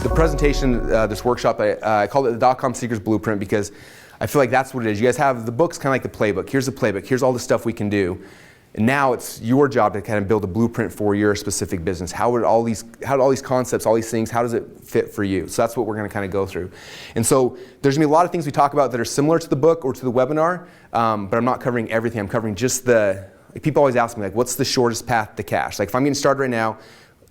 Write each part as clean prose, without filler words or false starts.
The presentation, this workshop, I called it the .com Seekers Blueprint because I feel like that's what it is. You guys have the book's kind of like the playbook. Here's the playbook. Here's all the stuff we can do. And now it's your job to kind of build a blueprint for your specific business. How do all these concepts, all these things, how does it fit for you? So that's what we're going to kind of go through. And so there's going to be a lot of things we talk about that are similar to the book or to the webinar, but I'm not covering everything. I'm covering just people always ask me, like, what's the shortest path to cash? Like, if I'm getting started right now,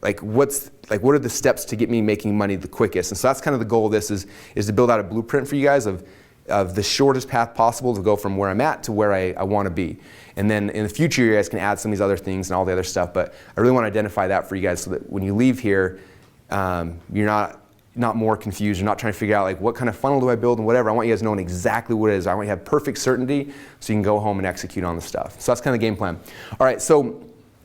what are the steps to get me making money the quickest? And so that's kind of the goal of this is to build out a blueprint for you guys of the shortest path possible to go from where I'm at to where I want to be. And then in the future, you guys can add some of these other things and all the other stuff. But I really want to identify that for you guys so that when you leave here, you're not more confused. You're not trying to figure out like what kind of funnel do I build and whatever. I want you guys knowing exactly what it is. I want you to have perfect certainty so you can go home and execute on the stuff. So that's kind of the game plan. All right, so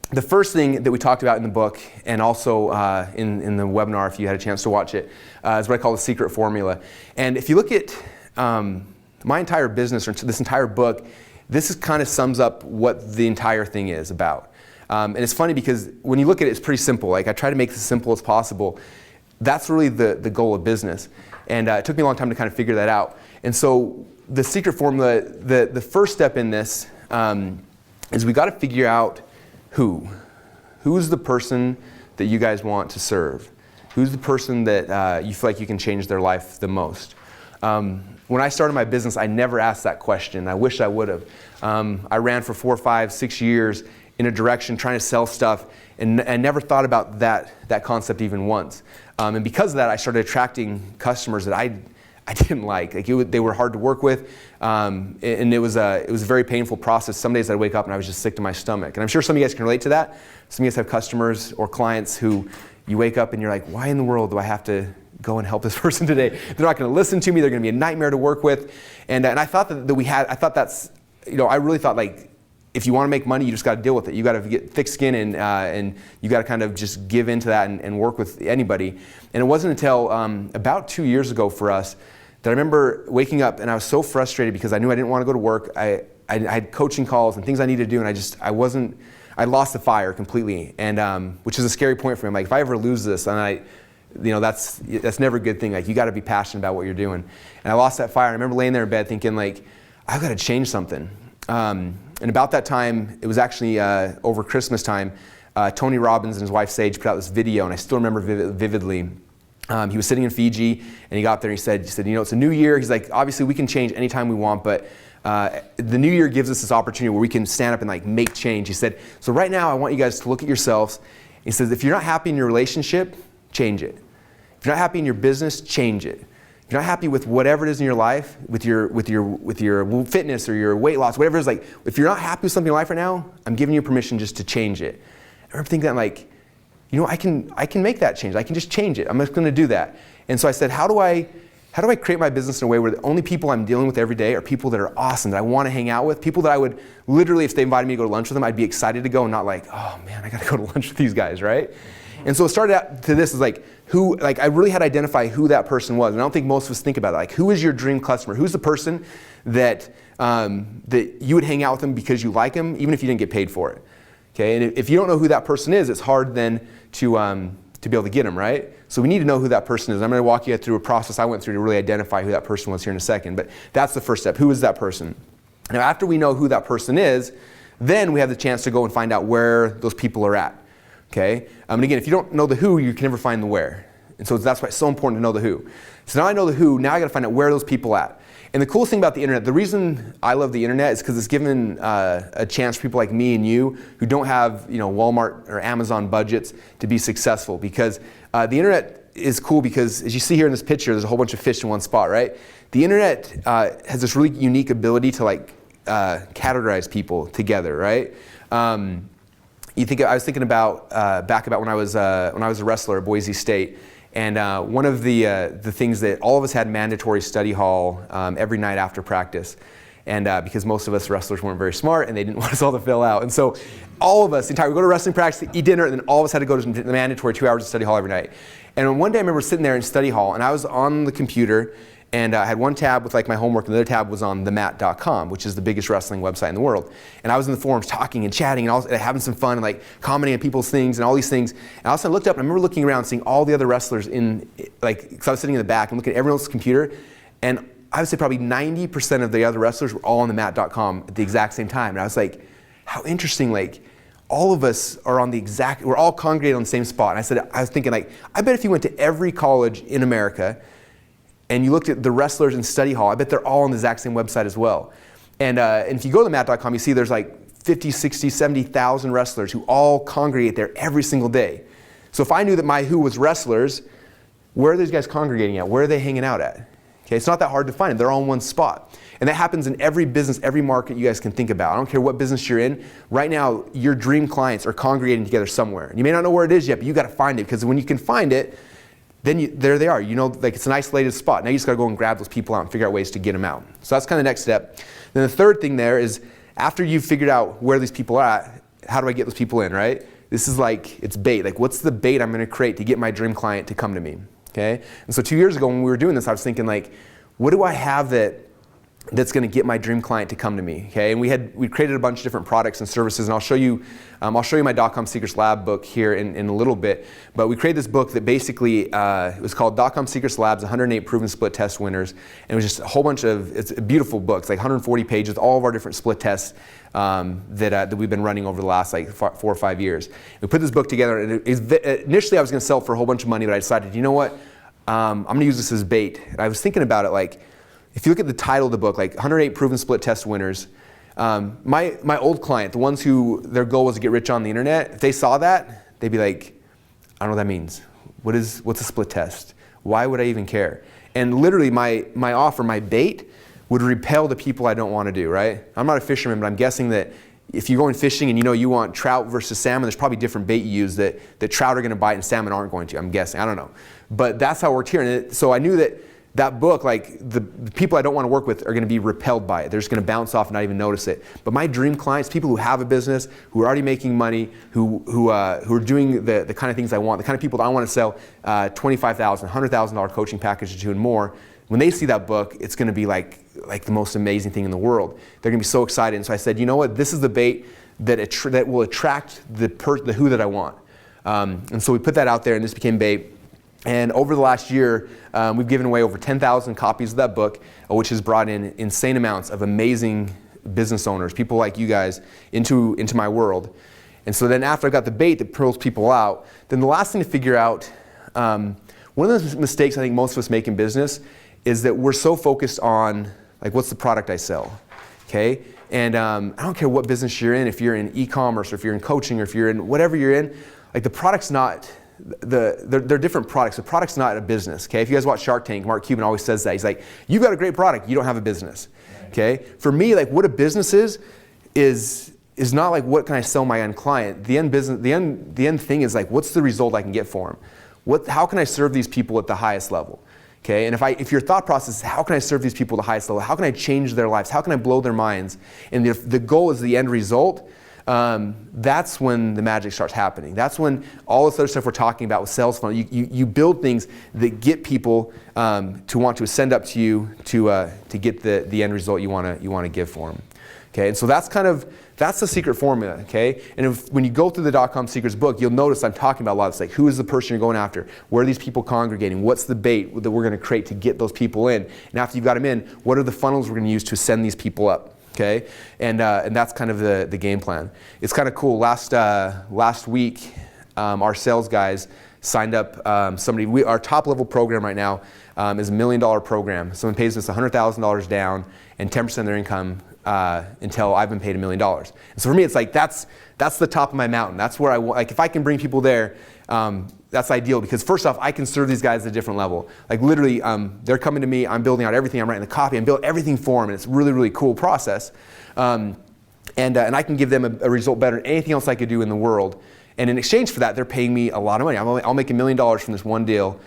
the first thing that we talked about in the book and also in the webinar, if you had a chance to watch it, is what I call the secret formula. And if you look at my entire business or this entire book, this kind of sums up what the entire thing is about. And it's funny because when you look at it, it's pretty simple. Like, I try to make it as simple as possible. That's really the goal of business. And it took me a long time to kind of figure that out. And so the secret formula, the first step in this is we got to figure out who's the person that you guys want to serve. Who's the person that you feel like you can change their life the most? When I started my business, I never asked that question. I wish I would have. I ran for 4, 5, 6 years in a direction trying to sell stuff and never thought about that concept even once. And because of that, I started attracting customers that I didn't like. They were hard to work with, and it was a very painful process. Some days I'd wake up and I was just sick to my stomach. And I'm sure some of you guys can relate to that. Some of you guys have customers or clients who you wake up and you're like, why in the world do I have to go and help this person today? They're not going to listen to me. They're going to be a nightmare to work with. And I thought I really thought, like, if you want to make money, you just got to deal with it. You got to get thick skin and you got to kind of just give into that and work with anybody. And it wasn't until about 2 years ago for us that I remember waking up and I was so frustrated because I knew I didn't want to go to work. I had coaching calls and things I needed to do, and I lost the fire completely. And which is a scary point for me. I'm like, if I ever lose this, and that's never a good thing. Like, you got to be passionate about what you're doing. And I lost that fire. I remember laying there in bed thinking, like, I've got to change something. And about that time, it was actually over Christmas time, Tony Robbins and his wife Sage put out this video, and I still remember vividly. He was sitting in Fiji, and he got there and he said, it's a new year. He's like, obviously we can change anytime we want, but the new year gives us this opportunity where we can stand up and like make change. He said, so right now I want you guys to look at yourselves. He says, if you're not happy in your relationship, change it. If you're not happy in your business, change it. If you're not happy with whatever it is in your life, with your fitness or your weight loss, whatever it is, like, if you're not happy with something in your life right now, I'm giving you permission just to change it. I remember thinking that, like, I can make that change. I can just change it. I'm just going to do that. And so I said, how do I create my business in a way where the only people I'm dealing with every day are people that are awesome, that I want to hang out with, people that I would literally, if they invited me to go to lunch with them, I'd be excited to go and not like, oh man, I got to go to lunch with these guys, right? And so it started out to this is like, I really had to identify who that person was. And I don't think most of us think about it. Like, who is your dream customer? Who's the person that you would hang out with them because you like them, even if you didn't get paid for it? Okay, and if you don't know who that person is, it's hard then to be able to get them, right? So we need to know who that person is. I'm going to walk you through a process I went through to really identify who that person was here in a second. But that's the first step. Who is that person? Now, after we know who that person is, then we have the chance to go and find out where those people are at. Okay? And again, if you don't know the who, you can never find the where. And so that's why it's so important to know the who. So now I know the who, now I got to find out where are those people at. And the coolest thing about the internet, the reason I love the internet is because it's given a chance for people like me and you who don't have Walmart or Amazon budgets to be successful. Because the internet is cool because, as you see here in this picture, there's a whole bunch of fish in one spot, right? The internet has this really unique ability to categorize people together, right? I was thinking about back about when I was a wrestler at Boise State. And one of the things that all of us had mandatory study hall every night after practice. And because most of us wrestlers weren't very smart and they didn't want us all to fill out. And so all of us, we go to wrestling practice, eat dinner, and then all of us had to go to the mandatory 2 hours of study hall every night. And one day I remember sitting there in study hall and I was on the computer And I had one tab with like my homework, and the other tab was on themat.com, which is the biggest wrestling website in the world. And I was in the forums talking and chatting and having some fun and like commenting on people's things and all these things. And all of a sudden I looked up and I remember looking around, seeing all the other wrestlers in, like, because I was sitting in the back and looking at everyone else's computer. And I would say probably 90% of the other wrestlers were all on themat.com at the exact same time. And I was like, how interesting, like, all of us are on the exact, we're all congregated on the same spot. And I was thinking, like, I bet if you went to every college in America and you looked at the wrestlers in study hall, I bet they're all on the exact same website as well. And if you go to themat.com, you see there's like 50, 60, 70,000 wrestlers who all congregate there every single day. So if I knew that my who was wrestlers, where are these guys congregating at? Where are they hanging out at? Okay, it's not that hard to find them. They're all in one spot. And that happens in every business, every market you guys can think about. I don't care what business you're in. Right now, your dream clients are congregating together somewhere. And you may not know where it is yet, but you got to find it, because when you can find it, then there they are. You know, like, it's an isolated spot. Now you just got to go and grab those people out and figure out ways to get them out. So that's kind of the next step. Then the third thing there is, after you've figured out where these people are at, how do I get those people in, right? This is like, it's bait. Like, what's the bait I'm going to create to get my dream client to come to me? Okay? And so 2 years ago when we were doing this, I was thinking, like, what do I have that's going to get my dream client to come to me? Okay? And we created a bunch of different products and services, and I'll show you my .com Secrets Lab book here in a little bit. But we created this book that basically it was called .com Secrets Labs: 108 Proven Split Test Winners. And it was just a whole bunch of, it's a beautiful book. It's like 140 pages, all of our different split tests that we've been running over the last like 4 or 5 years. We put this book together, and initially I was going to sell it for a whole bunch of money, but I decided, you know what? I'm going to use this as bait. And I was thinking about it, like, if you look at the title of the book, like 108 Proven Split Test Winners, my old client, the ones who their goal was to get rich on the internet, if they saw that, they'd be like, I don't know what that means. What's a split test? Why would I even care? And literally my offer, my bait, would repel the people I don't want to do, right? I'm not a fisherman, but I'm guessing that if you're going fishing and you know you want trout versus salmon, there's probably different bait you use that trout are going to bite and salmon aren't going to, I'm guessing. I don't know. But that's how it worked here. And so I knew that book, like, the people I don't want to work with are going to be repelled by it. They're just going to bounce off and not even notice it. But my dream clients, people who have a business, who are already making money, who are doing the kind of things I want, the kind of people that I want to sell $25,000, $100,000 coaching packages to and more, when they see that book, it's going to be like the most amazing thing in the world. They're going to be so excited. And so I said, you know what? This is the bait that will attract the who that I want. And so we put that out there, and this became bait. And over the last year, we've given away over 10,000 copies of that book, which has brought in insane amounts of amazing business owners, people like you guys, into my world. And so then after I got the bait that pulls people out, then the last thing to figure out, one of the mistakes I think most of us make in business is that we're so focused on, like, what's the product I sell, okay? And I don't care what business you're in, if you're in e-commerce or if you're in coaching or if you're in whatever you're in, like, the product's not, they're different products. The product's not a business, okay? If you guys watch Shark Tank, Mark Cuban always says that. He's like, you've got a great product, you don't have a business, okay? For me, like, what a business is not like, what can I sell my end client? The end thing is like, what's the result I can get for them? How can I serve these people at the highest level? Okay, and if your thought process is, how can I serve these people at the highest level? How can I change their lives? How can I blow their minds? And if the goal is the end result, that's when the magic starts happening. That's when all this other stuff we're talking about with sales funnel, you build things that get people to want to ascend up to you to get the end result you want to give for them. Okay, and so that's the secret formula, okay? And when you go through the .com Secrets book, you'll notice I'm talking about a lot of this, like, who is the person you're going after? Where are these people congregating? What's the bait that we're going to create to get those people in? And after you've got them in, what are the funnels we're going to use to send these people up, okay? And that's kind of the game plan. It's kind of cool. Last week, our sales guys signed up our top level program right now is $1 million program. Someone pays us $100,000 down and 10% of their income until I've been paid $1 million. And so for me, it's like, that's the top of my mountain. That's where like, if I can bring people there, that's ideal, because first off, I can serve these guys at a different level. Like, literally, they're coming to me, I'm building out everything, I'm writing the copy, I'm building everything for them, and it's a really, really cool process. And I can give them a result better than anything else I could do in the world. And in exchange for that, they're paying me a lot of money. I'll make $1 million from this one deal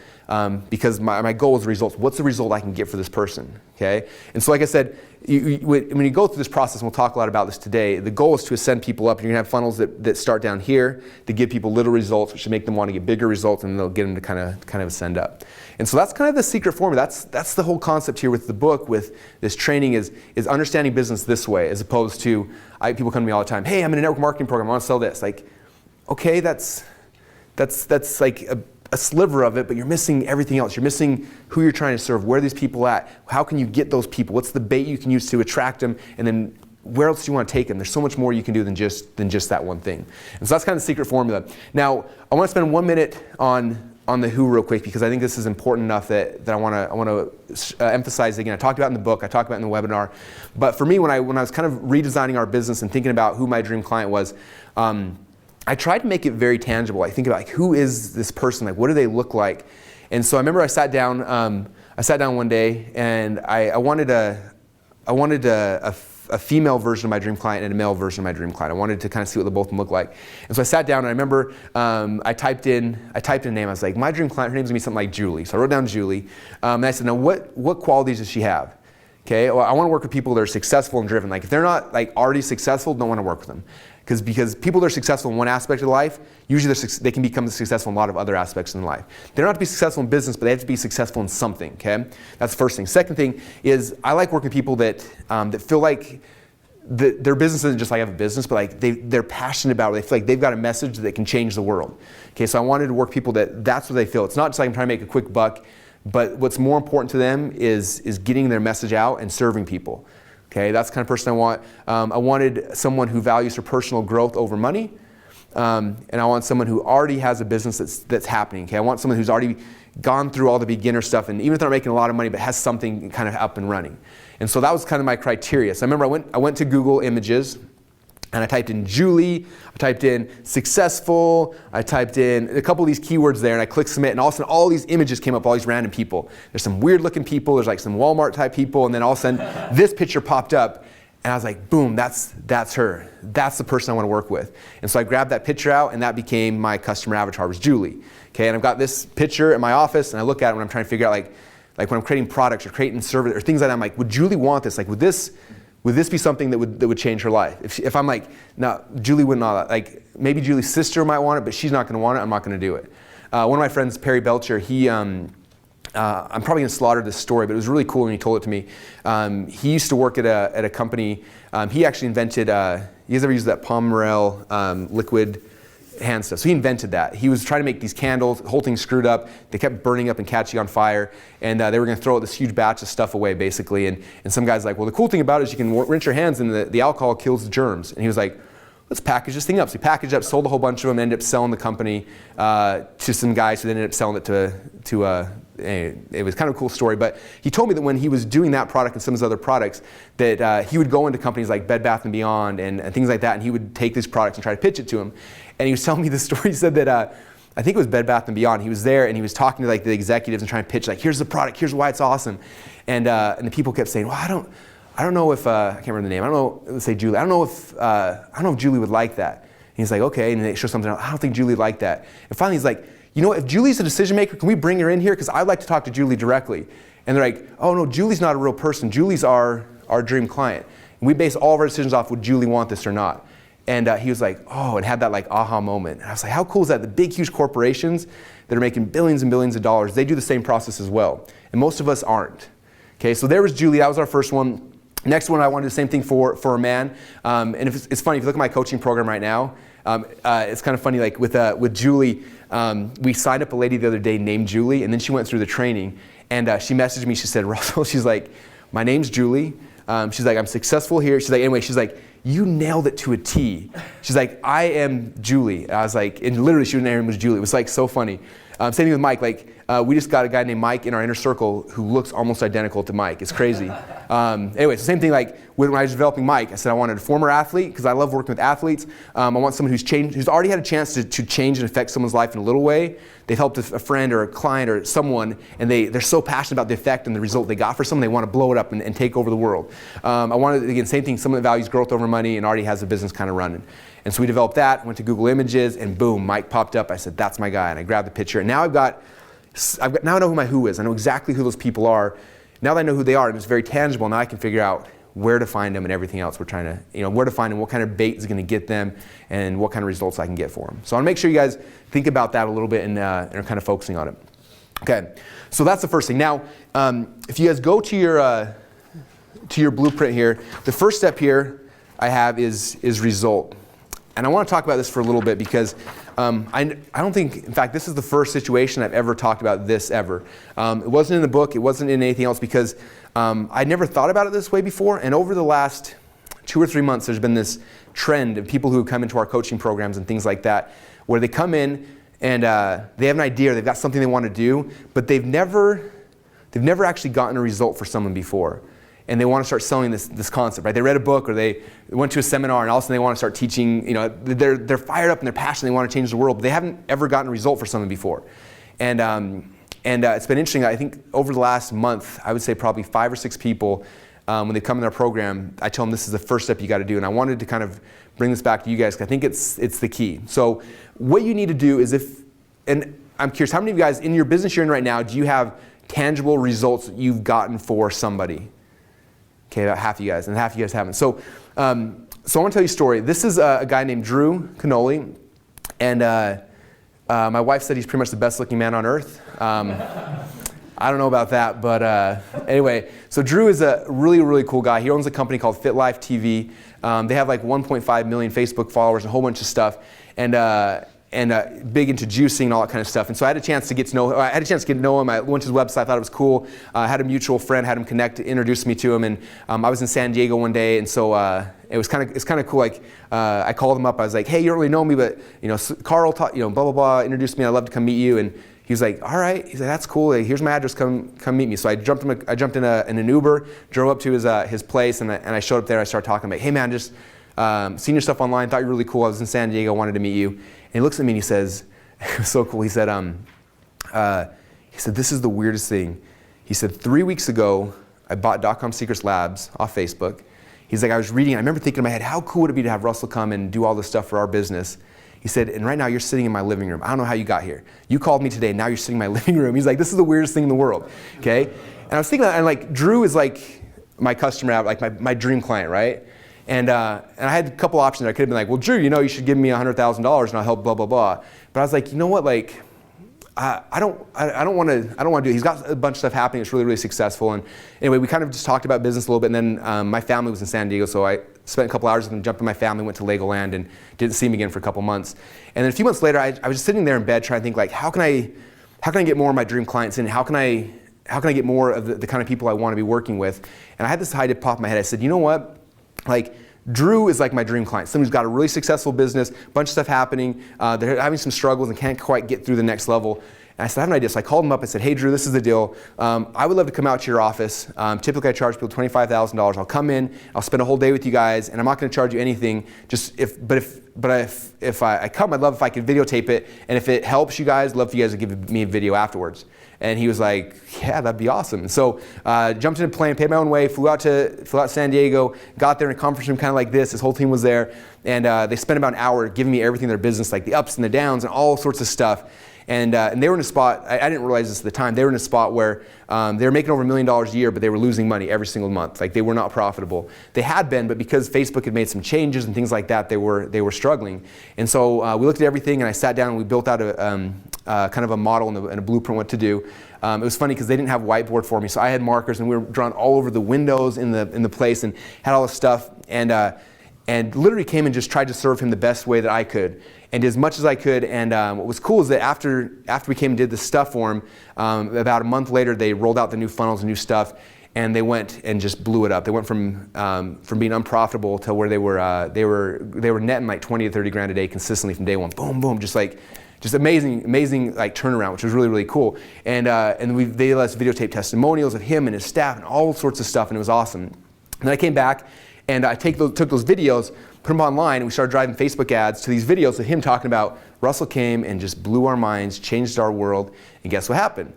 because my goal is the results. What's the result I can get for this person? Okay? And so like I said, when you go through this process, and we'll talk a lot about this today, the goal is to ascend people up. And you're going to have funnels that start down here to give people little results, which should make them want to get bigger results, and they'll get them to kind of ascend up. And so that's kind of the secret formula. That's the whole concept here with the book, with this training is understanding business this way, as opposed to, people come to me all the time, hey, I'm in a network marketing program, I want to sell this. Like, okay, that's like a sliver of it, but you're missing everything else. You're missing who you're trying to serve, where are these people at, how can you get those people, what's the bait you can use to attract them, and then where else do you want to take them? There's so much more you can do than just that one thing. And so that's kind of the secret formula. Now, I want to spend 1 minute on the who real quick, because I think this is important enough that I want to emphasize again. I talked about it in the book, I talked about it in the webinar, but for me, when I was kind of redesigning our business and thinking about who my dream client was, I tried to make it very tangible. I think about, like, who is this person? Like, what do they look like? And so I remember I sat down one day, and I wanted a female version of my dream client and a male version of my dream client. I wanted to kind of see what the both of them look like. And so I sat down, and I remember I typed in a name. I was like, my dream client, her name's gonna be something like Julie. So I wrote down Julie, and I said, now what qualities does she have? Okay, well, I want to work with people that are successful and driven. Like, if they're not like already successful, don't want to work with them. Because people that are successful in one aspect of life, usually they can become successful in a lot of other aspects in life. They don't have to be successful in business, but they have to be successful in something, okay? That's the first thing. Second thing is, I like working with people that feel like their business isn't just like I have a business, but like they're passionate about it. They feel like they've got a message that can change the world. Okay, so I wanted to work with people that's what they feel. It's not just like I'm trying to make a quick buck, but what's more important to them is getting their message out and serving people. Okay, that's the kind of person I want. I wanted someone who values her personal growth over money, and I want someone who already has a business that's happening. Okay, I want someone who's already gone through all the beginner stuff, and even if they're not making a lot of money, but has something kind of up and running. And so that was kind of my criteria. So I remember I went to Google Images, and I typed in Julie, I typed in successful, I typed in a couple of these keywords there, and I clicked submit, and all of a sudden all these images came up, all these random people. There's some weird looking people, there's like some Walmart type people, and then all of a sudden this picture popped up, and I was like, boom, that's her. That's the person I want to work with. And so I grabbed that picture out, and that became my customer avatar, was Julie. Okay, and I've got this picture in my office, and I look at it when I'm trying to figure out like when I'm creating products or creating service or things like that, I'm like, would Julie want this? Like, would this be something that would change her life? If I'm like, no, Julie wouldn't want that. Like, maybe Julie's sister might want it, but she's not going to want it. I'm not going to do it. One of my friends, Perry Belcher, I'm probably going to slaughter this story, but it was really cool when he told it to me. He used to work at a company. He actually invented. You guys ever used that Pomerol liquid hand stuff? So he invented that. He was trying to make these candles. The whole thing screwed up. They kept burning up and catching on fire. And they were going to throw this huge batch of stuff away, basically. And some guy's like, well, the cool thing about it is you can rinse your hands, and the alcohol kills the germs. And he was like, let's package this thing up. So he packaged up, sold a whole bunch of them, ended up selling the company to some guys who then ended up selling it to it was kind of a cool story, but he told me that when he was doing that product and some of his other products, that he would go into companies like Bed Bath & Beyond and things like that, and he would take these products and try to pitch it to them. And he was telling me the story. He said that I think it was Bed Bath & Beyond. He was there and he was talking to like the executives and trying to pitch, like, here's the product, here's why it's awesome. And the people kept saying, well, I don't know if I can't remember the name. I don't know. Let's say Julie. I don't know if Julie would like that. And he's like, okay. And they show something else. I don't think Julie would like that. And finally, he's like, you know what? If Julie's a decision maker, can we bring her in here? Because I'd like to talk to Julie directly. And they're like, oh no, Julie's not a real person. Julie's our dream client. And we base all of our decisions off, would Julie want this or not? And he was like, oh, and had that like aha moment. And I was like, how cool is that? The big, huge corporations that are making billions and billions of dollars, they do the same process as well. And most of us aren't. Okay, so there was Julie. That was our first one. Next one, I want to do the same thing for a man. And it's funny, if you look at my coaching program right now, it's kind of funny, like with Julie, we signed up a lady the other day named Julie, and then she went through the training, and she messaged me, she said, Russell, she's like, my name's Julie. She's like, I'm successful here. She's like, anyway, she's like, you nailed it to a T. She's like, I am Julie. And I was like, and literally, her name was Julie. It was like so funny. Same thing with Mike. Like, we just got a guy named Mike in our inner circle who looks almost identical to Mike. It's crazy. Anyway, it's the same thing like when I was developing Mike. I said I wanted a former athlete because I love working with athletes. I want someone who's already had a chance to change and affect someone's life in a little way. They've helped a friend or a client or someone, and they're so passionate about the effect and the result they got for someone, they want to blow it up and take over the world. I wanted, again, same thing, someone that values growth over money and already has a business kind of running. And so we developed that, went to Google Images, and boom, Mike popped up. I said, that's my guy, and I grabbed the picture. And now now I know who my who is. I know exactly who those people are. Now that I know who they are, and it's very tangible, now I can figure out where to find them and everything else we're trying to, where to find them, what kind of bait is going to get them, and what kind of results I can get for them. So I want to make sure you guys think about that a little bit and are kind of focusing on it. Okay, so that's the first thing. Now, if you guys go to your blueprint here, the first step here I have is result. And I want to talk about this for a little bit because I don't think, in fact, this is the first situation I've ever talked about this ever. It wasn't in the book, it wasn't in anything else because I'd never thought about it this way before. And over the last 2 or 3 months, there's been this trend of people who come into our coaching programs and things like that, where they come in and they have an idea, they've got something they want to do, but they've never actually gotten a result for someone before. And they want to start selling this concept, right? They read a book or they went to a seminar and all of a sudden they want to start teaching, they're fired up and they're passionate, they want to change the world, but they haven't ever gotten a result for someone before. And it's been interesting, I think over the last month, I would say probably 5 or 6 people, when they come in our program, I tell them this is the first step you got to do. And I wanted to kind of bring this back to you guys because I think it's the key. So what you need to do is and I'm curious, how many of you guys in your business you're in right now, do you have tangible results that you've gotten for somebody? Okay, about half of you guys, and half of you guys haven't. So I want to tell you a story. This is a guy named Drew Canoli, and my wife said he's pretty much the best looking man on earth. I don't know about that, but anyway, so Drew is a really, really cool guy. He owns a company called Fit Life TV. They have like 1.5 million Facebook followers and a whole bunch of stuff, and big into juicing and all that kind of stuff. And so I had a chance to get to know him. I went to his website, I thought it was cool. I had a mutual friend, had him introduced me to him, and I was in San Diego one day, and so it's kind of cool. Like I called him up. I was like, hey, you don't really know me, but Carl taught, blah blah blah, introduced me. I'd love to come meet you. And he was like, all right. He's like, that's cool. Like, here's my address. Come meet me. So I jumped in an Uber, drove up to his place, and I showed up there. I started talking. I'm like, hey man, just seen your stuff online. Thought you were really cool. I was in San Diego. Wanted to meet you. And he looks at me and he says, it was so cool. He said, this is the weirdest thing. He said, 3 weeks ago, I bought .com Secrets Labs off Facebook. He's like, I was reading, I remember thinking in my head, how cool would it be to have Russell come and do all this stuff for our business? He said, and right now you're sitting in my living room. I don't know how you got here. You called me today, now you're sitting in my living room. He's like, this is the weirdest thing in the world, okay? And I was thinking, and like, Drew is like my customer, like my dream client, right? And I had a couple options. I could have been like, well, Drew, you should give me $100,000 and I'll help blah, blah, blah. But I was like, you know what, like, I don't want to do it. He's got a bunch of stuff happening. It's really, really successful. And anyway, we kind of just talked about business a little bit. And then my family was in San Diego, so I spent a couple hours with him, jumped in my family, went to Legoland, and didn't see him again for a couple months. And then a few months later, I was just sitting there in bed trying to think, like, how can I get more of my dream clients in? How can I get more of the kind of people I want to be working with? And I had this idea pop in my head. I said, you know what? Like, Drew is like my dream client. Someone who's got a really successful business, bunch of stuff happening. They're having some struggles and can't quite get through the next level. And I said, I have an idea. So I called him up and said, hey, Drew, this is the deal. I would love to come out to your office. Typically, I charge people $25,000. I'll come in, I'll spend a whole day with you guys, and I'm not going to charge you anything. If I come, I'd love if I could videotape it. And if it helps you guys, I'd love for you guys to give me a video afterwards. And he was like, yeah, that'd be awesome. And so jumped in a plane, paid my own way, flew out to San Diego, got there in a conference room kind of like this. His whole team was there. And they spent about an hour giving me everything in their business, like the ups and the downs and all sorts of stuff. And they were in a spot, I didn't realize this at the time, they were in a spot where they were making over $1 million a year, but they were losing money every single month. Like, they were not profitable. They had been, but because Facebook had made some changes and things like that, they were struggling. And so we looked at everything, and I sat down and we built out a kind of a model and a blueprint what to do. It was funny because they didn't have a whiteboard for me, so I had markers, and we were drawn all over the windows in the place and had all this stuff. And literally came and just tried to serve him the best way that I could, and did as much as I could. And what was cool is that after we came and did the stuff for him, about a month later they rolled out the new funnels and new stuff, and they went and just blew it up. They went from being unprofitable to where they were netting like 20 to 30 grand a day consistently from day one. Boom, boom, just just amazing like turnaround, which was really, really cool. And they let us videotape testimonials of him and his staff and all sorts of stuff, and it was awesome. And then I came back and I took those videos, put them online, and we started driving Facebook ads to these videos of him talking about Russell came and just blew our minds, changed our world, and guess what happened?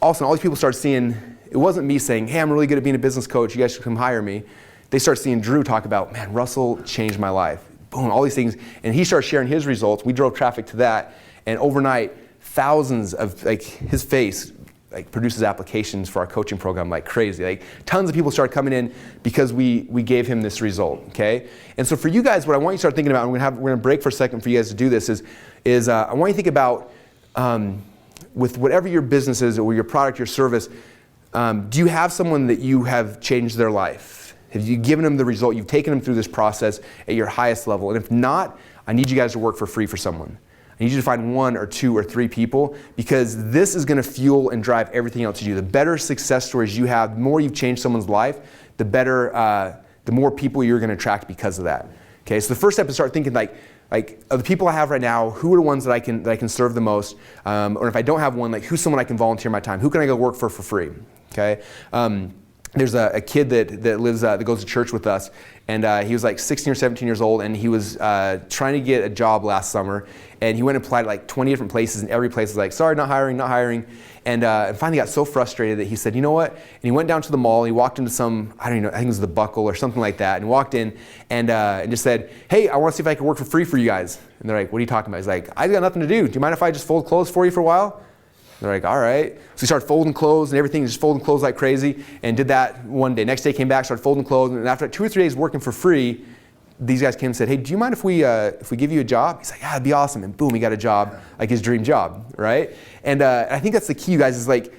All of a sudden, all these people started seeing, it wasn't me saying, hey, I'm really good at being a business coach, you guys should come hire me. They started seeing Drew talk about, man, Russell changed my life. Boom, all these things. And he started sharing his results. We drove traffic to that. And overnight, thousands of, like, his face like produces applications for our coaching program like crazy. Like tons of people started coming in because we gave him this result, okay? And so for you guys, what I want you to start thinking about, and we're gonna break for a second for you guys to do this, is I want you to think about, with whatever your business is or your product, your service, do you have someone that you have changed their life? Have you given them the result? You've taken them through this process at your highest level. And if not, I need you guys to work for free for someone. I need you to find 1 or 2 or 3 people, because this is going to fuel and drive everything else you do. The better success stories you have, the more you've changed someone's life, the better, the more people you're going to attract because of that. Okay, so the first step is start thinking like of the people I have right now, who are the ones that I can serve the most? Or if I don't have one, like who's someone I can volunteer my time? Who can I go work for free? Okay. There's a kid that lives that goes to church with us, and he was like 16 or 17 years old, and he was trying to get a job last summer, and he went and applied like 20 different places, and every place was like, sorry, not hiring, and finally got so frustrated that he said, you know what? And he went down to the mall, and he walked into some, I don't even know, I think it was the Buckle or something like that, and walked in and just said, hey, I want to see if I can work for free for you guys. And they're like, what are you talking about? He's like, I got nothing to do. Do you mind if I just fold clothes for you for a while? They're like, all right. So he started folding clothes and everything, just folding clothes like crazy, and did that one day. Next day came back, started folding clothes, and after 2 or 3 days working for free, these guys came and said, hey, do you mind if we give you a job? He's like, yeah, it'd be awesome. And boom, he got a job, like his dream job, right? And I think that's the key, you guys, is like,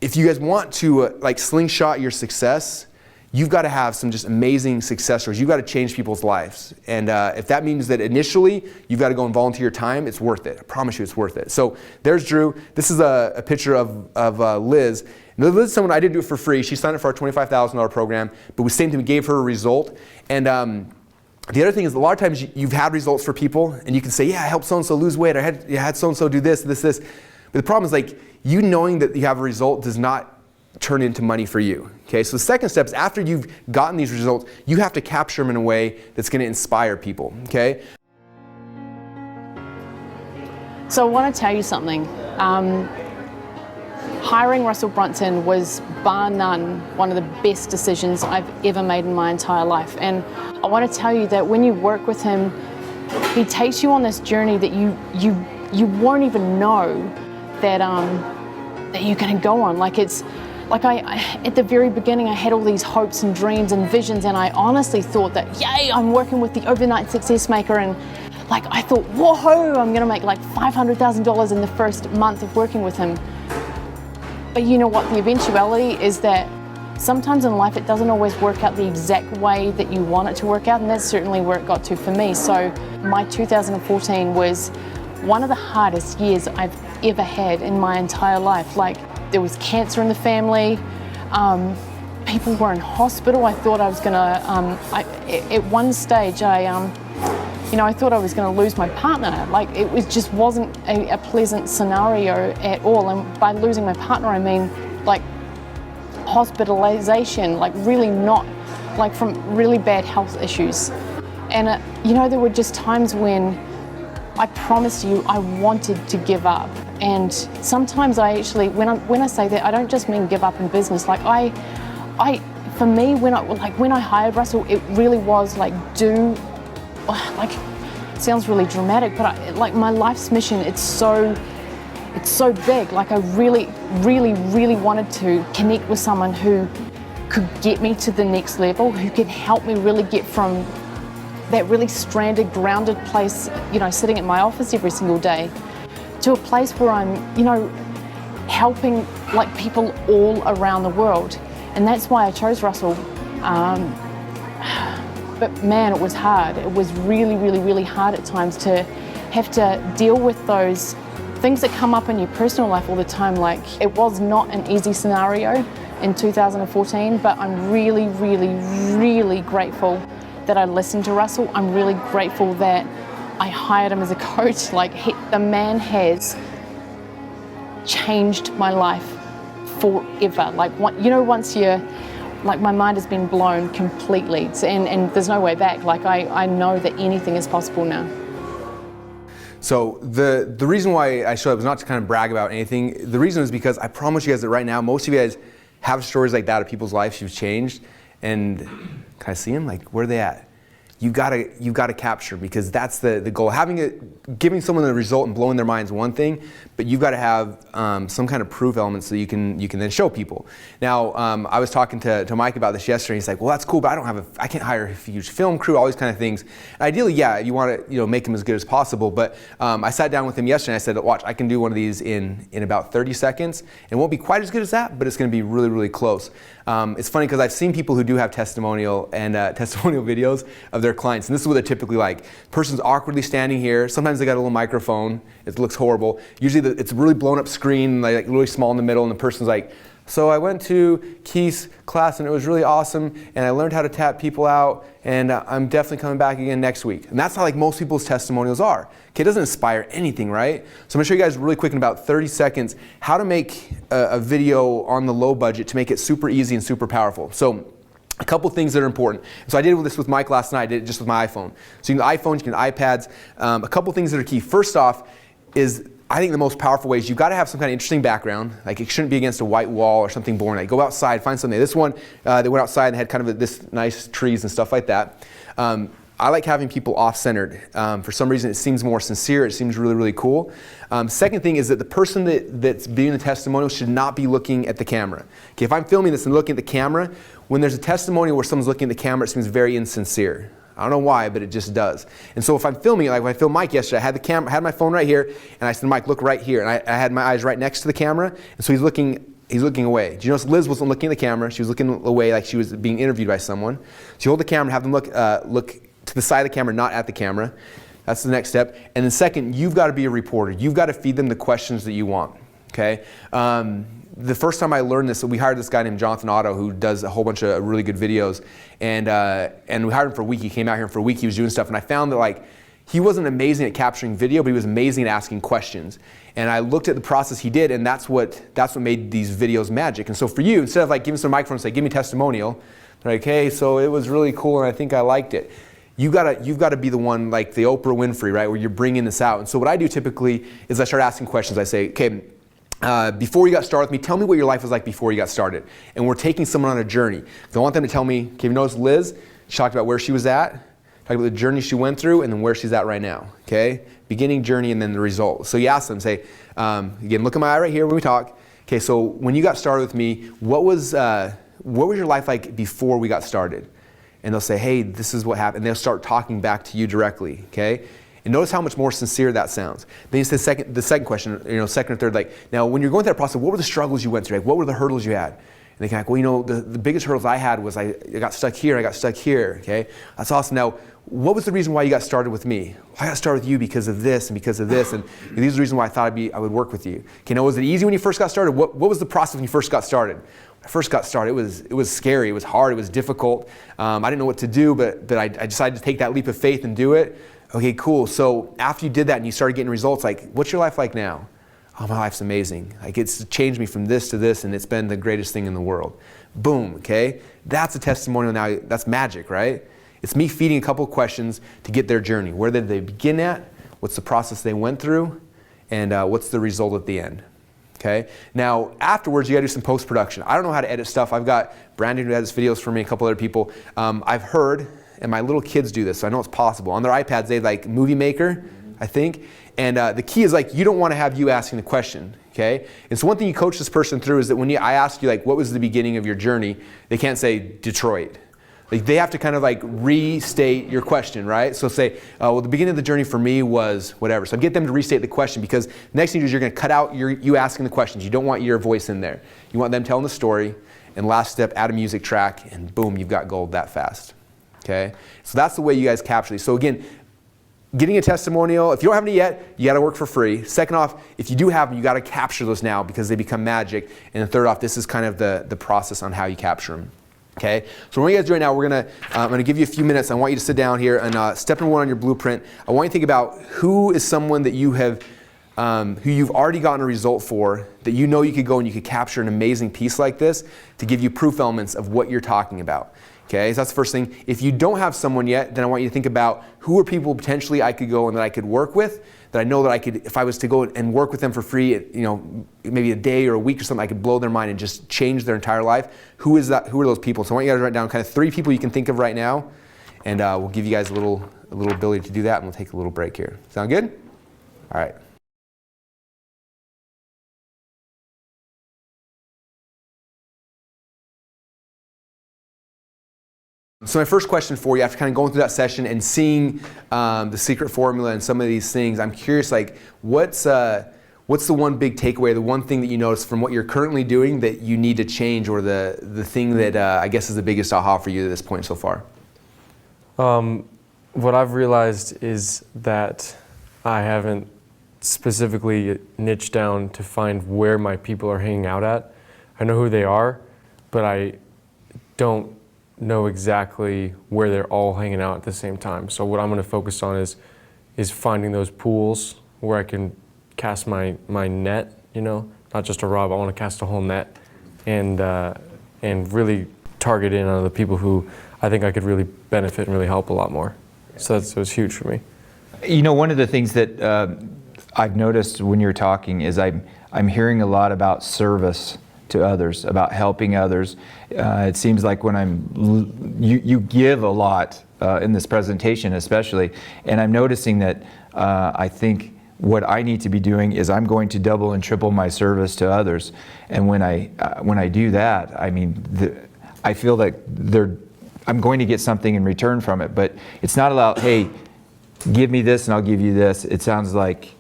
if you guys want to like slingshot your success, you've got to have some just amazing success stories. You've got to change people's lives. And if that means that initially you've got to go and volunteer your time, it's worth it. I promise you it's worth it. So there's Drew. This is a picture of Liz. And Liz is someone, I didn't do it for free. She signed up for our $25,000 program, but we same thing, we gave her a result. And the other thing is, a lot of times you've had results for people, and you can say, yeah, I helped so-and-so lose weight. I had so-and-so do this. But the problem is, like, you knowing that you have a result does not turn into money for you. Okay, so the second step is, after you've gotten these results, you have to capture them in a way that's going to inspire people. Okay. So I want to tell you something. Hiring Russell Brunson was bar none one of the best decisions I've ever made in my entire life. And I want to tell you that when you work with him, he takes you on this journey that you won't even know that that you're going to go on. Like, it's like I at the very beginning, I had all these hopes and dreams and visions, and I honestly thought that, yay, I'm working with the overnight success maker, and like I thought, whoa, I'm gonna make like $500,000 in the first month of working with him. But you know what? The eventuality is that sometimes in life it doesn't always work out the exact way that you want it to work out, and that's certainly where it got to for me. So my 2014 was one of the hardest years I've ever had in my entire life. Like, there was cancer in the family. People were in hospital. I thought I was gonna, at one stage, I thought I was gonna lose my partner. Like, it just wasn't a pleasant scenario at all. And by losing my partner, I mean, like, hospitalization, like really not, like from really bad health issues. And, there were just times when I promise you I wanted to give up. And sometimes I actually, when I say that, I don't just mean give up in business. Like, for me, when I hired Russell, it really was like, it sounds really dramatic, but like my life's mission, it's so big. Like, I really, really, really wanted to connect with someone who could get me to the next level, who could help me really get from that really stranded, grounded place, sitting at my office every single day, to a place where I'm, helping like people all around the world. And that's why I chose Russell. But man, it was hard. It was really, really, really hard at times to have to deal with those things that come up in your personal life all the time. Like, it was not an easy scenario in 2014, but I'm really, really, really grateful that I listened to Russell. I'm really grateful that I hired him as a coach. Like, the man has changed my life forever. Like, once you're, like, my mind has been blown completely, and there's no way back. Like, I know that anything is possible now. So the reason why I showed up was not to kind of brag about anything. The reason is because I promise you guys that right now, most of you guys have stories like that of people's lives you've changed. And can I see them? Like, where are they at? You've got to capture, because that's the goal. Giving someone the result and blowing their mind is one thing, but you've got to have some kind of proof element so you can then show people. Now, I was talking to Mike about this yesterday. He's like, "Well, that's cool, but I can't hire a huge film crew, all these kind of things." And ideally, yeah, you want to make them as good as possible. But I sat down with him yesterday and I said, "Watch, I can do one of these in about 30 seconds. It won't be quite as good as that, but it's going to be really, really close." It's funny because I've seen people who do have testimonial videos of their clients, and this is what they're typically like. Person's awkwardly standing here. Sometimes they got a little microphone. It looks horrible. Usually it's a really blown up screen, like really small in the middle, and the person's like, "So I went to Keith's class and it was really awesome, and I learned how to tap people out, and I'm definitely coming back again next week." And that's how like most people's testimonials are. Okay, it doesn't inspire anything, right? So I'm gonna show you guys really quick in about 30 seconds how to make a video on the low budget to make it super easy and super powerful. So a couple things that are important. So I did this with Mike last night. I did it just with my iPhone. So you can do iPhones, you can do iPads. A couple things that are key. First off is, I think the most powerful way is you've got to have some kind of interesting background. Like, it shouldn't be against a white wall or something boring. Like, go outside, find something. This one, they went outside and had kind of this nice trees and stuff like that. I like having people off-centered. For some reason, it seems more sincere. It seems really, really cool. Second thing is that the person that's being the testimonial should not be looking at the camera. Okay, if I'm filming this and looking at the camera, when there's a testimonial where someone's looking at the camera, it seems very insincere. I don't know why, but it just does. And so if I'm filming it, like when I filmed Mike yesterday, I had my phone right here, and I said, "Mike, look right here." And I had my eyes right next to the camera, and so he's looking away. Do you notice Liz wasn't looking at the camera? She was looking away like she was being interviewed by someone. So you hold the camera, have them look to the side of the camera, not at the camera. That's the next step. And then second, you've got to be a reporter. You've got to feed them the questions that you want, okay? The first time I learned this, we hired this guy named Jonathan Otto who does a whole bunch of really good videos, and we hired him for a week. He came out here for a week. He was doing stuff, and I found that like he wasn't amazing at capturing video, but he was amazing at asking questions. And I looked at the process he did, and that's what made these videos magic. And so for you, instead of like giving some microphone and say, "Give me a testimonial," they're like, "Hey, so it was really cool, and I think I liked it." You've got to be the one like the Oprah Winfrey, right, where you're bringing this out. And so what I do typically is I start asking questions. I say, "Okay, before you got started with me, tell me what your life was like before you got started." And we're taking someone on a journey. So I want them to tell me, okay, you notice Liz, she talked about where she was at, talked about the journey she went through, and then where she's at right now, okay? Beginning, journey, and then the result. So you ask them, say, again, look at my eye right here when we talk. Okay, so when you got started with me, what was your life like before we got started? And they'll say, "Hey, this is what happened." And they'll start talking back to you directly, okay? And notice how much more sincere that sounds. Then you say the second question, second or third, like, now when you're going through that process, what were the struggles you went through? Like, what were the hurdles you had? And they can like, "Well, the biggest hurdles I had was I got stuck here, okay? That's awesome. Now, what was the reason why you got started with me?" "Well, I got started with you because of this and because of this, and these are the reasons why I thought I would work with you." Okay, now was it easy when you first got started? What was the process when you first got started? When I first got started, it was scary, it was hard, it was difficult. I didn't know what to do, but I decided to take that leap of faith and do it. Okay, cool. So after you did that and you started getting results, like, what's your life like now? "Oh, my life's amazing. Like, it's changed me from this to this, and it's been the greatest thing in the world." Boom, okay? That's a testimonial now. That's magic, right? It's me feeding a couple of questions to get their journey. Where did they begin at? What's the process they went through? And what's the result at the end? Okay. Now, afterwards, you got to do some post-production. I don't know how to edit stuff. I've got Brandon who edits videos for me, a couple other people. I've heard, and my little kids do this, so I know it's possible. On their iPads, they have like Movie Maker, I think. And the key is like, you don't want to have you asking the question, okay? And so one thing you coach this person through is that when I ask you like, what was the beginning of your journey? They can't say Detroit. Like, they have to kind of like restate your question, right? So say, well, the beginning of the journey for me was whatever. So get them to restate the question, because the next thing you do is you're going to cut out you asking the questions. You don't want your voice in there. You want them telling the story. And last step, add a music track, and boom, you've got gold that fast. Okay? So that's the way you guys capture these. So again, getting a testimonial, if you don't have any yet, you got to work for free. Second off, if you do have them, you got to capture those now because they become magic. And then third off, this is kind of the process on how you capture them. Okay, so what you guys do right now, I'm gonna give you a few minutes. I want you to sit down here, and step number 1 on your blueprint, I want you to think about who is someone that you have, who you've already gotten a result for, that you know you could go and you could capture an amazing piece like this to give you proof elements of what you're talking about. Okay, so that's the first thing. If you don't have someone yet, then I want you to think about who are people potentially I could go and that I could work with, that I know that I could, if I was to go and work with them for free, you know, maybe a day or a week or something, I could blow their mind and just change their entire life. Who is that? Who are those people? So I want you guys to write down kind of 3 people you can think of right now, and we'll give you guys a little ability to do that, and we'll take a little break here. Sound good? All right. So my first question for you, after kind of going through that session and seeing the secret formula and some of these things, I'm curious, like, what's the one big takeaway, the one thing that you notice from what you're currently doing that you need to change, or the thing that I guess is the biggest aha for you at this point so far? What I've realized is that I haven't specifically niched down to find where my people are hanging out at. I know who they are, but I don't know exactly where they're all hanging out at the same time. So what I'm going to focus on is finding those pools where I can cast my net, you know, not just a rod, but I want to cast a whole net, and really target in on the people who I think I could really benefit and really help a lot more. So that was huge for me. You know, one of the things that I've noticed when you're talking is I'm hearing a lot about service to others, about helping others. It seems like when you give a lot in this presentation especially, and I'm noticing that I think what I need to be doing is I'm going to double and triple my service to others. And when I do that, I mean, I feel like I'm going to get something in return from it. But it's not about, hey, give me this and I'll give you this. It sounds like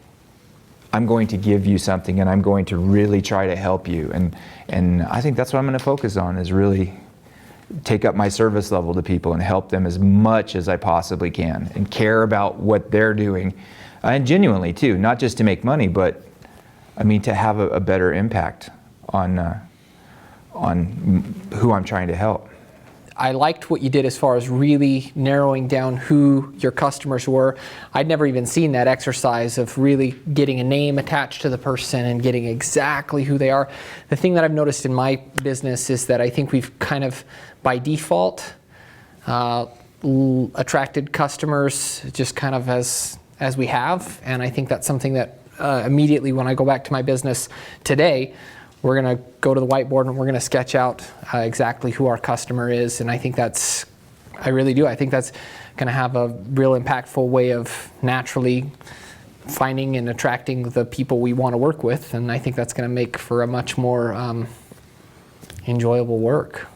I'm going to give you something, and I'm going to really try to help you. And I think that's what I'm going to focus on, is really take up my service level to people and help them as much as I possibly can, and care about what they're doing, and genuinely too, not just to make money, but I mean to have a better impact on who I'm trying to help. I liked what you did as far as really narrowing down who your customers were. I'd never even seen that exercise of really getting a name attached to the person and getting exactly who they are. The thing that I've noticed in my business is that I think we've kind of, by default, attracted customers just kind of as we have. And I think that's something that immediately when I go back to my business today, we're going to go to the whiteboard and we're going to sketch out exactly who our customer is. And I think I really do. I think that's going to have a real impactful way of naturally finding and attracting the people we want to work with. And I think that's going to make for a much more enjoyable work.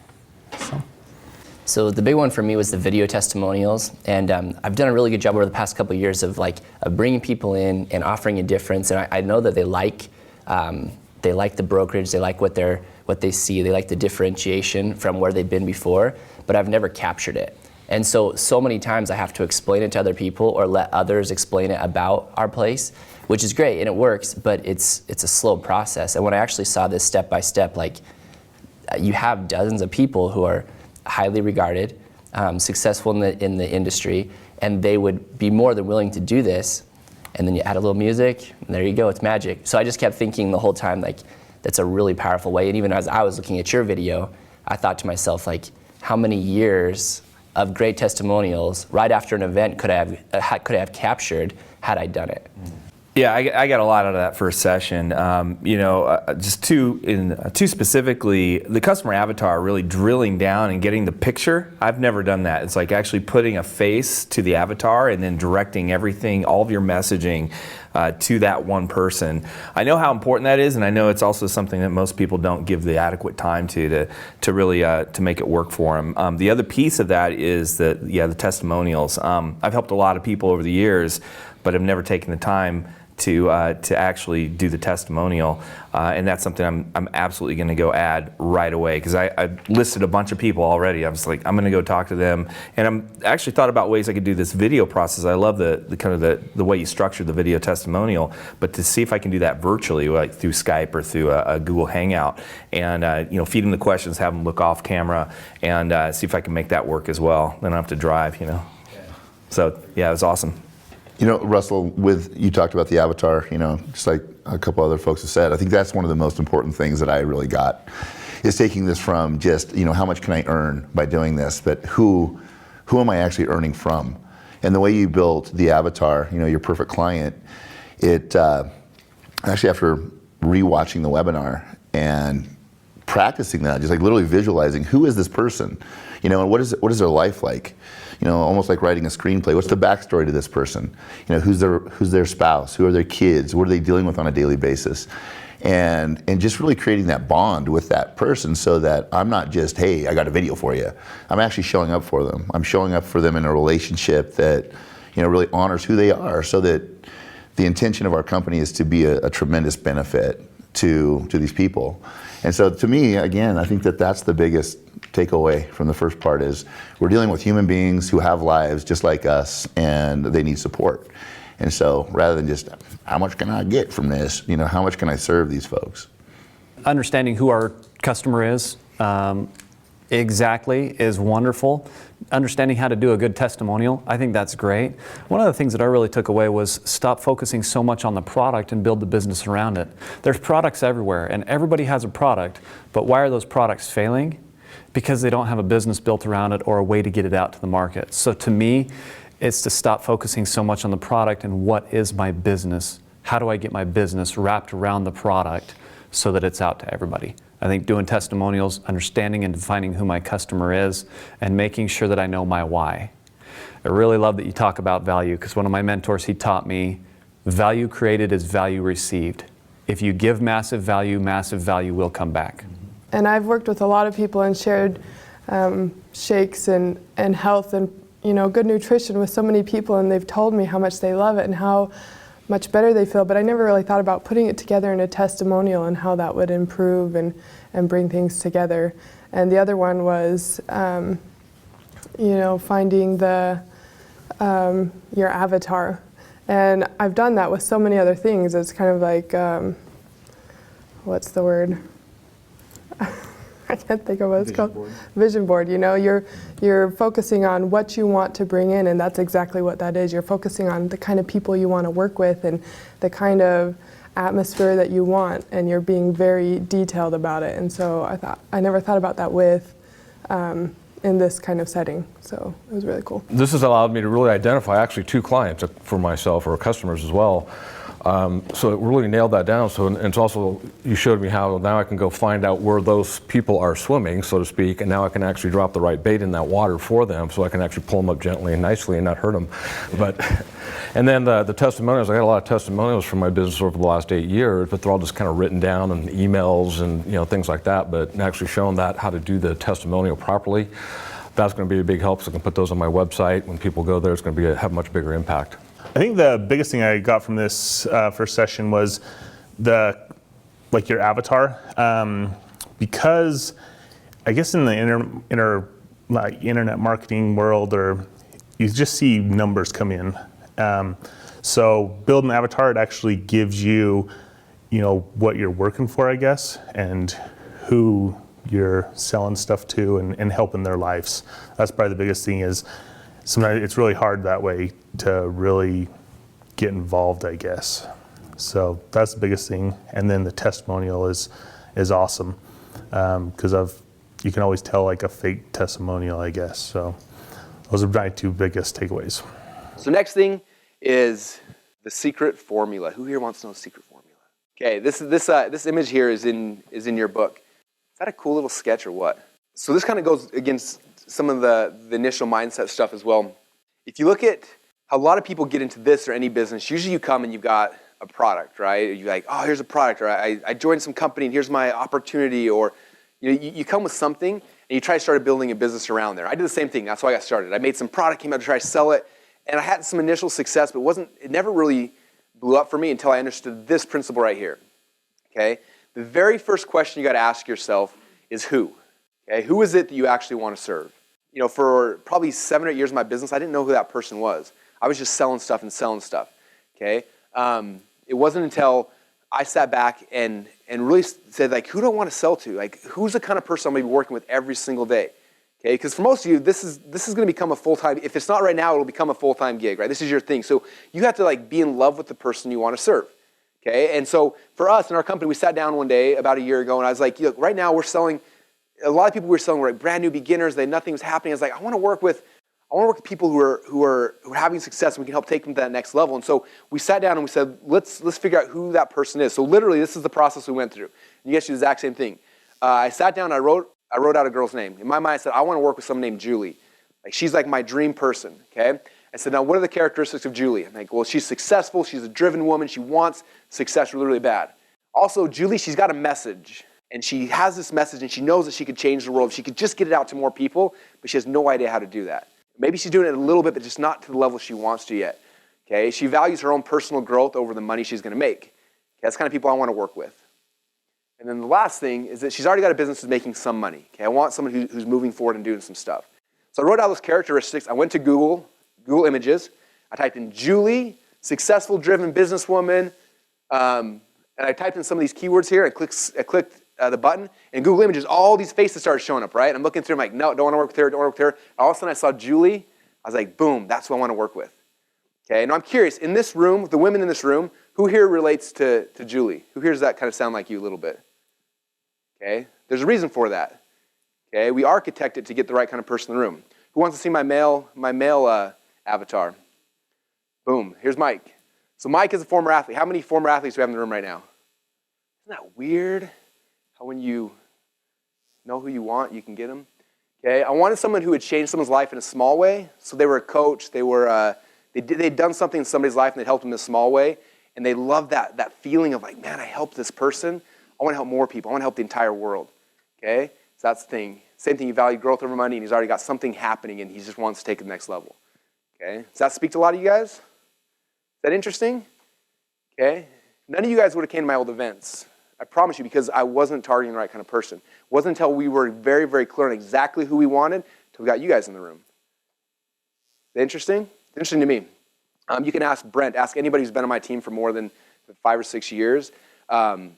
So the big one for me was the video testimonials, and I've done a really good job over the past couple of years of bringing people in and offering a difference. And I know that they like the brokerage, they like what they see, they like the differentiation from where they've been before, but I've never captured it. And so many times I have to explain it to other people or let others explain it about our place, which is great and it works, but it's a slow process. And when I actually saw this step by step, you have dozens of people who are highly regarded, successful in the industry, and they would be more than willing to do this. And then you add a little music, and there you go, it's magic. So I just kept thinking the whole time, that's a really powerful way. And even as I was looking at your video, I thought to myself, how many years of great testimonials right after an event could I have captured had I done it? Yeah, I got a lot out of that first session. Just two specifically, the customer avatar, really drilling down and getting the picture. I've never done that. It's like actually putting a face to the avatar and then directing everything, all of your messaging to that one person. I know how important that is, and I know it's also something that most people don't give the adequate time to really to make it work for them. The other piece of that is the testimonials. I've helped a lot of people over the years, but I've never taken the time to actually do the testimonial, and that's something I'm absolutely going to go add right away, because I listed a bunch of people already. I was like, I'm going to go talk to them, and I'm actually thought about ways I could do this video process. I love the kind of the way you structure the video testimonial, but to see if I can do that virtually, like through Skype or through a Google Hangout, and feed them the questions, have them look off camera, and see if I can make that work as well. Then I don't have to drive, So yeah, it was awesome. Russell, you talked about the avatar, just like a couple other folks have said. I think that's one of the most important things that I really got, is taking this from just, how much can I earn by doing this, but who am I actually earning from? And the way you built the avatar, your perfect client, it actually, after rewatching the webinar and practicing that, just like literally visualizing, who is this person? And what is their life like? Almost like writing a screenplay. What's the backstory to this person? Who's their spouse? Who are their kids? What are they dealing with on a daily basis? And just really creating that bond with that person, so that I'm not just, hey, I got a video for you. I'm actually showing up for them. I'm showing up for them in a relationship that really honors who they are, so that the intention of our company is to be a tremendous benefit to these people. And so to me, again, I think that's the biggest takeaway from the first part, is we're dealing with human beings who have lives just like us, and they need support. And so rather than just, how much can I get from this? How much can I serve these folks? Understanding who our customer is exactly is wonderful. Understanding how to do a good testimonial, I think that's great. One of the things that I really took away was stop focusing so much on the product and build the business around it. There's products everywhere, and everybody has a product, but why are those products failing? Because they don't have a business built around it or a way to get it out to the market. So to me, it's to stop focusing so much on the product and what is my business? How do I get my business wrapped around the product so that it's out to everybody? I think doing testimonials, understanding and defining who my customer is, and making sure that I know my why. I really love that you talk about value, because one of my mentors, he taught me, value created is value received. If you give massive value will come back. And I've worked with a lot of people and shared shakes and health and good nutrition with so many people, and they've told me how much they love it and how much better they feel, but I never really thought about putting it together in a testimonial and how that would improve and bring things together. And the other one was finding your avatar. And I've done that with so many other things. It's kind of like, what's the word? I can't think of what it's called. Vision board. You're focusing on what you want to bring in, and that's exactly what that is. You're focusing on the kind of people you want to work with and the kind of atmosphere that you want, and you're being very detailed about it. And so I never thought about that in this kind of setting. So it was really cool. This has allowed me to really identify actually 2 clients for myself, or customers as well. So it really nailed that down. So, and it's also, you showed me how now I can go find out where those people are swimming, so to speak, and now I can actually drop the right bait in that water for them, so I can actually pull them up gently and nicely and not hurt them. And then the testimonials, I got a lot of testimonials from my business over the last 8 years, but they're all just kind of written down in emails and things like that, but actually showing that how to do the testimonial properly, that's going to be a big help. So I can put those on my website. When people go there, it's going to have a much bigger impact. I think the biggest thing I got from this first session was your avatar, because I guess in the internet marketing world, or you just see numbers come in. So build an avatar, it actually gives you, what you're working for, I guess, and who you're selling stuff to and helping their lives. That's probably the biggest thing. Is sometimes it's really hard that way to really get involved, I guess. So that's the biggest thing. And then the testimonial is awesome, because you can always tell like a fake testimonial, I guess. So those are my 2 biggest takeaways. So next thing is the secret formula. Who here wants to know the secret formula? Okay, this image here is in your book. Is that a cool little sketch or what? So this kind of goes against some of the initial mindset stuff as well. If you look at how a lot of people get into this or any business, usually you come and you've got a product, right? You're like, oh, here's a product, or I joined some company and here's my opportunity, or you come with something and you try to start building a business around there. I did the same thing. That's why I got started. I made some product, came out to try to sell it, and I had some initial success, but it never really blew up for me until I understood this principle right here, okay? The very first question you got to ask yourself is who, okay? Who is it that you actually want to serve? You know, for probably 7 or 8 years of my business, I didn't know who that person was. I was just selling stuff, okay? It wasn't until I sat back and really said, like, who do I want to sell to? Like, who's the kind of person I'm going to be working with every single day? Okay, because for most of you, this is going to become a full-time, if it's not right now, it'll become a full-time gig, right? This is your thing. So you have to like be in love with the person you want to serve, okay? And so for us in our company, we sat down one day about a year ago, and I was like, look, right now we're selling, a lot of people we were selling were like brand new beginners, nothing was happening. I was like, I want to work with people who are having success, and we can help take them to that next level. And so we sat down and we said, let's figure out who that person is. So literally, this is the process we went through. And you guys do the exact same thing. I sat down, I wrote out a girl's name. In my mind, I said, I want to work with someone named Julie. Like, she's like my dream person, okay? I said, now what are the characteristics of Julie? I'm like, well, she's successful, she's a driven woman, she wants success really, really bad. Also, Julie, she's got a message, and she has this message, and she knows that she could change the world. She could just get it out to more people, but she has no idea how to do that. Maybe she's doing it a little bit, but just not to the level she wants to yet, okay? She values her own personal growth over the money she's going to make. Okay? That's the kind of people I want to work with. And then the last thing is that she's already got a business that's making some money. Okay, I want someone who's moving forward and doing some stuff. So I wrote out those characteristics. I went to Google Images. I typed in Julie, successful, driven businesswoman, and I typed in some of these keywords here. I clicked the button, and Google Images, all these faces started showing up, right? I'm looking through, I'm like, no, don't want to work with her, don't want to work with her. All of a sudden I saw Julie. I was like, boom, that's who I want to work with. Okay, now I'm curious, in this room, the women in this room, who here relates to Julie? Who here does that kind of sound like you a little bit? Okay, there's a reason for that. Okay, we architect it to get the right kind of person in the room. Who wants to see my male avatar? Boom, here's Mike. So Mike is a former athlete. How many former athletes do we have in the room right now? Isn't that weird? How when you know who you want, you can get them. Okay, I wanted someone who would change someone's life in a small way. So they were a coach, they'd done something in somebody's life and they'd helped them in a small way. And they loved that feeling of like, man, I helped this person. I want to help more people. I want to help the entire world, okay? So that's the thing. Same thing, you value growth over money, and he's already got something happening, and he just wants to take it to the next level, okay? Does that speak to a lot of you guys? Is that interesting? Okay? None of you guys would have came to my old events. I promise you, because I wasn't targeting the right kind of person. It wasn't until we were very, very clear on exactly who we wanted until we got you guys in the room. Is that interesting? It's interesting to me. You can ask Brent, ask anybody who's been on my team for more than 5 or 6 years. The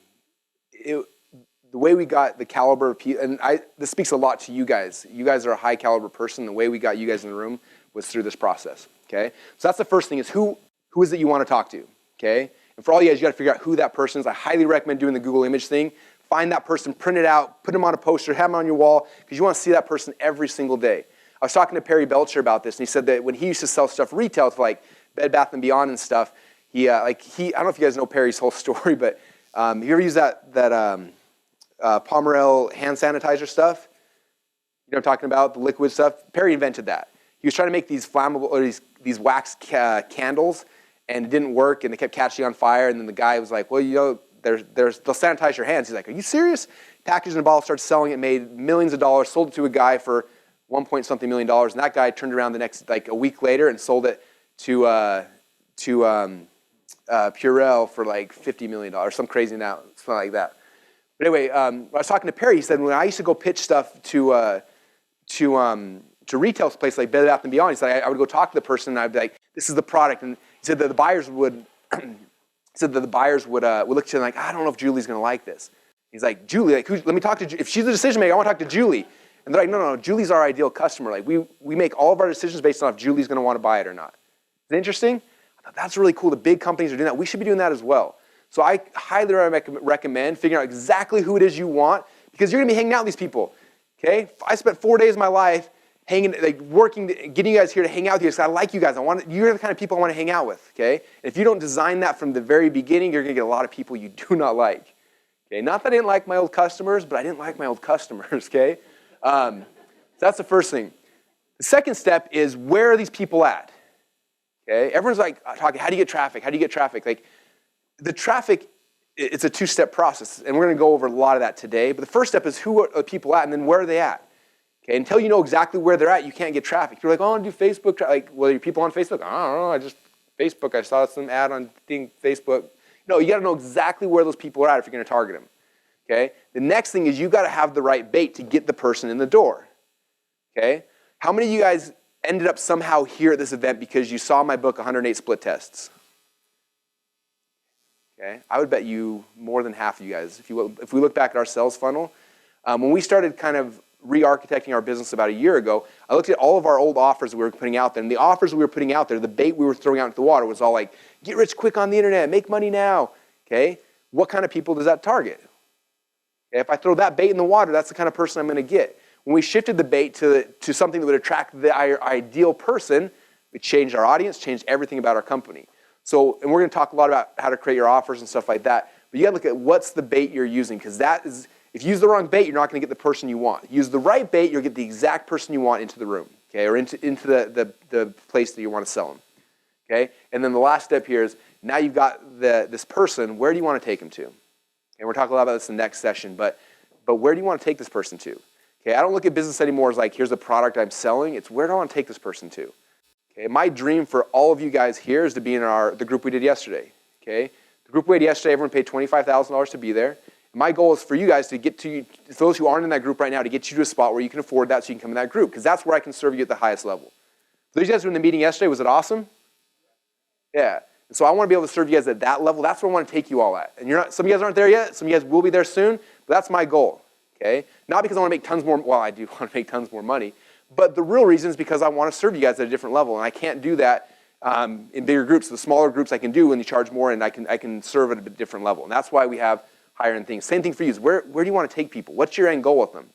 way we got the caliber of people, and this speaks a lot to you guys. You guys are a high caliber person. The way we got you guys in the room was through this process, okay? So that's the first thing is who is it you want to talk to, okay? And for all you guys, you got to figure out who that person is. I highly recommend doing the Google image thing. Find that person, print it out, put them on a poster, have them on your wall, because you want to see that person every single day. I was talking to Perry Belcher about this, and he said that when he used to sell stuff retail to like Bed Bath & Beyond and stuff, I don't know if you guys know Perry's whole story, but you ever use that Pomerel hand sanitizer stuff? You know what I'm talking about, the liquid stuff? Perry invented that. He was trying to make these flammable, or these wax candles, and it didn't work, and they kept catching on fire, and then the guy was like, well, you know, they'll sanitize your hands. He's like, are you serious? Packaged in a bottle, started selling it, made millions of dollars, sold it to a guy for $1.something million, and that guy turned around the next, like a week later, and sold it to Purell for like $50 million, some crazy amount, something like that. But anyway, I was talking to Perry. He said when I used to go pitch stuff to retail places like Bed Bath & Beyond, he said I would go talk to the person and I'd be like, "This is the product," and he said that the buyers would look at you like, "I don't know if Julie's going to like this." He's like, "Julie, like, let me talk to. If she's the decision maker, I want to talk to Julie." And they're like, "No, Julie's our ideal customer. Like we make all of our decisions based on if Julie's going to want to buy it or not." Is it interesting? I thought that's really cool. The big companies are doing that. We should be doing that as well. So I highly recommend figuring out exactly who it is you want, because you're going to be hanging out with these people. Okay? I spent 4 days of my life working, getting you guys here to hang out with you because I like you guys. You're the kind of people I want to hang out with. Okay? And if you don't design that from the very beginning, you're going to get a lot of people you do not like. Okay? Not that I didn't like my old customers, but I didn't like my old customers. Okay? So that's the first thing. The second step is, where are these people at? Okay? Everyone's like talking, how do you get traffic? How do you get traffic? Like, the traffic, it's a two-step process, and we're going to go over a lot of that today. But the first step is, who are the people at, and then where are they at? Okay, until you know exactly where they're at, you can't get traffic. You're like, oh, I want to do Facebook. Like, well, are your people on Facebook? I don't know. Facebook, I saw some ad on Facebook. No, you got to know exactly where those people are at if you're going to target them. Okay? The next thing is you got to have the right bait to get the person in the door. Okay? How many of you guys ended up somehow here at this event because you saw my book, 108 Split Tests? Okay? I would bet you more than half of you guys. If we look back at our sales funnel, when we started kind of re-architecting our business about a year ago, I looked at all of our old offers we were putting out there, and the offers we were putting out there, the bait we were throwing out into the water was all like, get rich quick on the internet, make money now. Okay? What kind of people does that target? Okay? If I throw that bait in the water, that's the kind of person I'm going to get. When we shifted the bait to something that would attract the ideal person, we changed our audience, changed everything about our company. So, and we're going to talk a lot about how to create your offers and stuff like that, but you got to look at what's the bait you're using, because that is, if you use the wrong bait, you're not going to get the person you want. Use the right bait, you'll get the exact person you want into the room, okay, or into the place that you want to sell them, okay? And then the last step here is, now you've got this person, where do you want to take them to? And we're talking a lot about this in the next session, but where do you want to take this person to? Okay, I don't look at business anymore as like, here's the product I'm selling. It's where do I want to take this person to? Okay, my dream for all of you guys here is to be in the group we did yesterday. Okay, the group we did yesterday, everyone paid $25,000 to be there. My goal is for you guys to get to, those who aren't in that group right now, to get you to a spot where you can afford that so you can come in that group, because that's where I can serve you at the highest level. Those guys who were in the meeting yesterday, was it awesome? Yeah. And so I want to be able to serve you guys at that level. That's where I want to take you all at. And some of you guys aren't there yet. Some of you guys will be there soon, but that's my goal. Okay? Not because I want to make tons more, well, I do want to make tons more money, but the real reason is because I want to serve you guys at a different level, and I can't do that in bigger groups. The smaller groups I can do when you charge more, and I can serve at a different level. And that's why we have higher end things. Same thing for you is where do you want to take people? What's your end goal with them?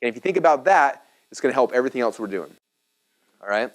And if you think about that, it's going to help everything else we're doing. All right?